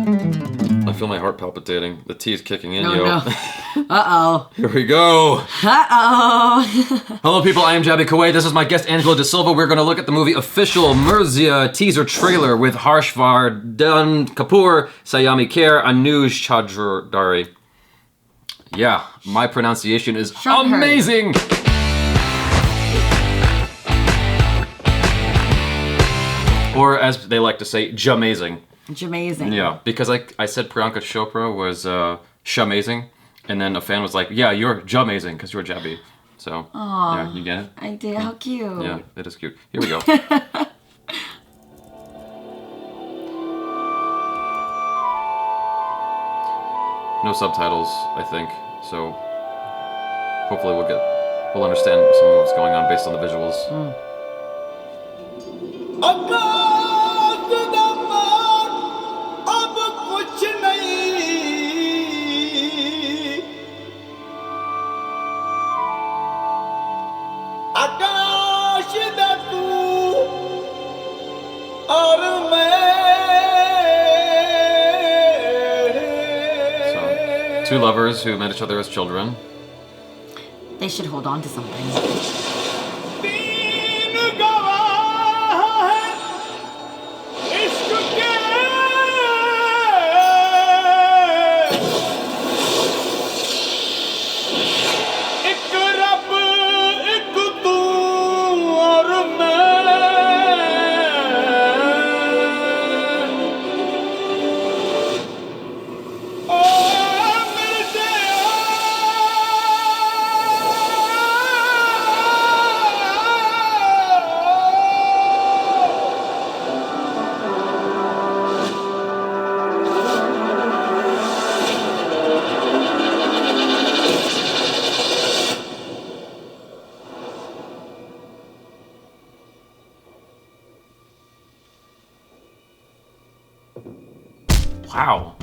I feel my heart palpitating. The tea is kicking in, No, yo. no. Uh-oh. Here we go. Uh-oh. Hello, people. I am Jaby KOAY. This is my guest, Angela De Silva. We're going to look at the movie Official Mirzya teaser trailer with Harshvardhan Kapoor, Sayami Kher, Anuj Chaudhary. Yeah, my pronunciation is amazing. Or as they like to say, Jamazing. Jamazing. Yeah, because I said Priyanka Chopra was Shamazing, and then a fan was like, yeah, you're Jamazing because you're Jaby. So, yeah, you get it? I did. How cute. Yeah, it is cute. Here we go. No subtitles, I think, so hopefully we'll understand some of what's going on based on the visuals. Two lovers who met each other as children. They should hold on to something. Wow,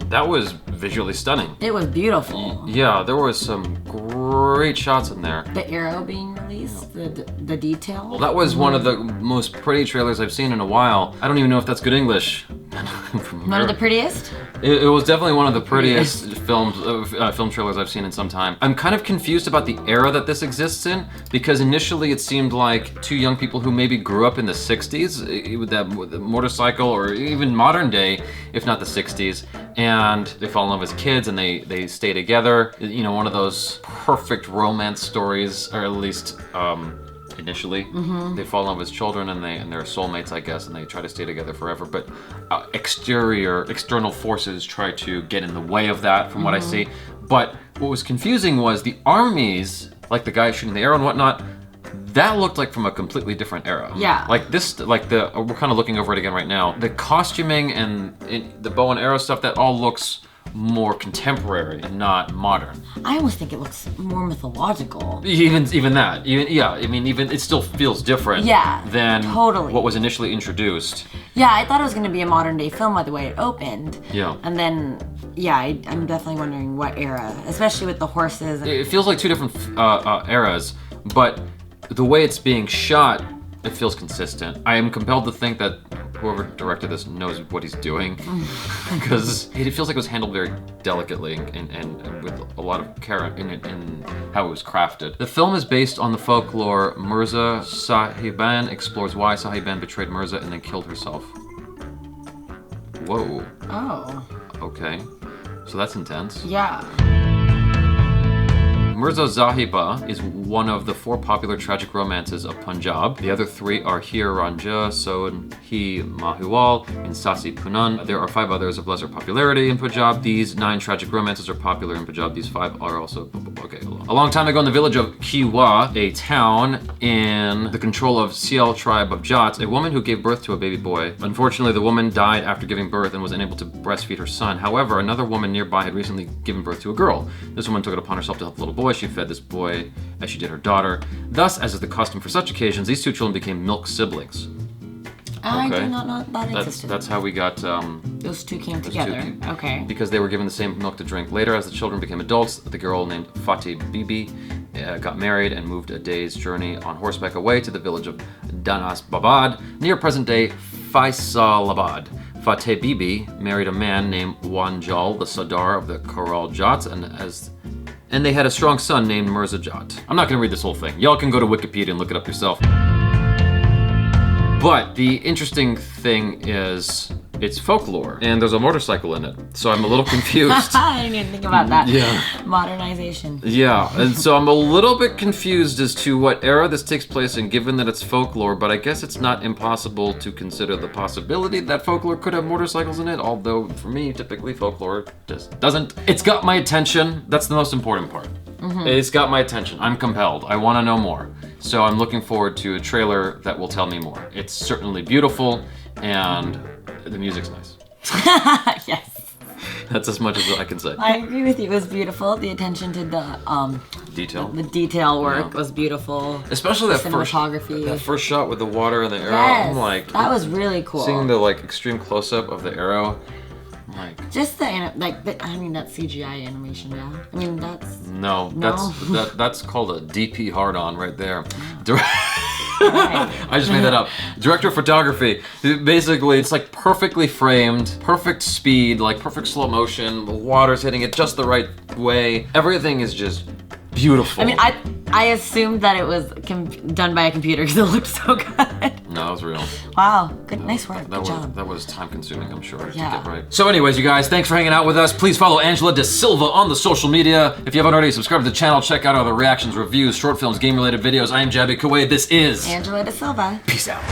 that was visually stunning. It was beautiful. Yeah, there was some great shots in there. The arrow being released, the detail. Well, that was one of the most pretty trailers I've seen in a while. I don't even know if that's good English. One of the prettiest? It was definitely one of the prettiest film trailers I've seen in some time. I'm kind of confused about the era that this exists in, because initially it seemed like two young people who maybe grew up in the 60s, with that motorcycle, or even modern day, if not the 60s, and they fall in love as kids and they stay together. You know, one of those perfect romance stories, or at least initially. They fall in love as children and they're soulmates, I guess, and they try to stay together forever, but external forces try to get in the way of that, from what I see. But what was confusing was the armies, like the guy shooting the arrow and whatnot, that looked like from a completely different era. Yeah. Like this, like we're kind of looking over it again right now. The costuming and the bow and arrow stuff, that all looks more contemporary and not modern. I almost think it looks more mythological. Even that. Yeah, I mean, even it still feels different than totally. what was initially introduced. Yeah, I thought it was going to be a modern day film by the way it opened. Yeah. And then, yeah, I'm definitely wondering what era, especially with the horses. It feels like two different eras, but the way it's being shot, it feels consistent. I am compelled to think that whoever directed this knows what he's doing, because it feels like it was handled very delicately and with a lot of care in how it was crafted. The film is based on the folklore Mirzya Sahiban explores why Sahiban betrayed Mirzya and then killed herself. Whoa. Oh. Okay. So that's intense. Yeah. Mirzya Sahiba is one of the 4 popular tragic romances of Punjab. The other 3 are Heer Ranja, Sohan Hi Mahiwal, and Sasi Punan. There are 5 others of lesser popularity in Punjab. These 9 tragic romances are popular in Punjab. These 5 are also... Okay, hold on. A long time ago in the village of Kiwa, a town in the control of Sial tribe of Jats, a woman who gave birth to a baby boy. Unfortunately, the woman died after giving birth and was unable to breastfeed her son. However, another woman nearby had recently given birth to a girl. This woman took it upon herself to help the little boy. She fed this boy as she did her daughter. Thus, as is the custom for such occasions, these 2 children became milk siblings. I did not know that existed. That's how we got... those 2 came together. Okay. Because they were given the same milk to drink. Later, as the children became adults, the girl named Fatih Bibi got married and moved a day's journey on horseback away to the village of Danasbabad, near present-day Faisalabad. Fateh Bibi married a man named Wanjal, the Sardar of the Koral Jat, and they had a strong son named Mirzya. I'm not gonna read this whole thing. Y'all can go to Wikipedia and look it up yourself. But the interesting thing is, it's folklore, and there's a motorcycle in it, so I'm a little confused. I didn't even think about that. Yeah. Modernization. Yeah, and so I'm a little bit confused as to what era this takes place in, given that it's folklore, but I guess it's not impossible to consider the possibility that folklore could have motorcycles in it, although for me, typically folklore just doesn't. It's got my attention. That's the most important part. It's got my attention. I'm compelled. I want to know more. So I'm looking forward to a trailer that will tell me more. It's certainly beautiful, and the music's nice. Yes. That's as much as I can say. I agree with you. It was beautiful. The attention to the Detail. The detail work was beautiful. Especially that cinematography. That first shot with the water and the arrow. Yes, I'm like, that was really cool. Seeing the extreme close up of the arrow. I'm like, just I mean that's CGI animation, yeah. I mean no. That's called a DP hard-on right there. Right. I just made that up. Director of photography. Basically, it's like perfectly framed, perfect speed, like perfect slow motion. The water's hitting it just the right way. Everything is just beautiful. I mean, I assumed that it was done by a computer because it looked so good. No, it was real. Wow, nice work. Good job. That was time consuming, I'm sure, to Yeah. get right. So anyways, you guys, thanks for hanging out with us. Please follow Angela de Silva on the social media. If you haven't already, subscribe to the channel. Check out other reactions, reviews, short films, game-related videos. I am Jaby KOAY. This is Angela de Silva. Peace out.